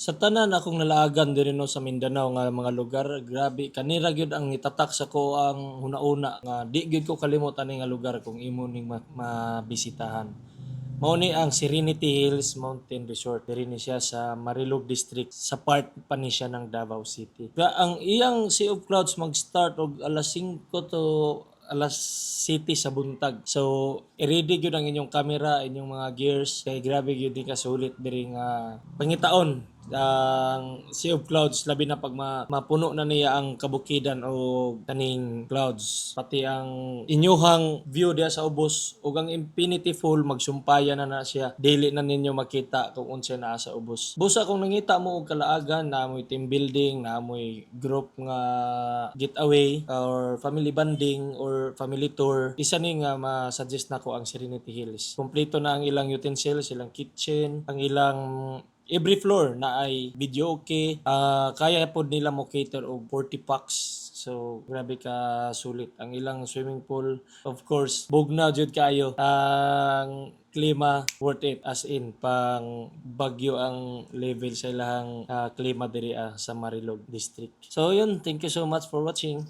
Sa tanan akong nalaagan diri no sa Mindanao nga mga lugar, grabe kanira gyud ang itatak sa ko ang hunahuna nga di gyud ko kalimot ani nga lugar kung imo ning mabisitahan. Mao ni ang Serenity Hills Mountain Resort. Diri ni siya sa Marilog District sa part pa ni siya ng Davao City. Ang iyang Sea of Clouds mag-start og alas 5 to alas 7 sa buntag. So, i-ready gyud ang inyong camera, inyong mga gears. Kay grabe gyud di ka sulit diri nga pangitaon ang Sea of Clouds labi na pag mapuno na niya ang kabukidan o kaning clouds pati ang inyuhang view diya sa ubos ug ang Infinity Pool magsumpaya na siya dili na ninyo makita kung unsa naa sa ubos. Busa kung nangita mo og kalaagan na amoy team building na amoy group nga getaway or family bonding or family tour, isa ni nga ma-suggest nako ang Serenity Hills. Kompleto na ang ilang utensils, ilang kitchen, ang ilang every floor na ay video okay. Kaya po nila mo cater og 40 packs. So, grabe ka sulit. Ang ilang swimming pool, of course, bugnaw jud kayo. Ang klima worth it as in pang bagyo ang level sa ilang klima diri sa Marilog District. So yun, thank you so much for watching.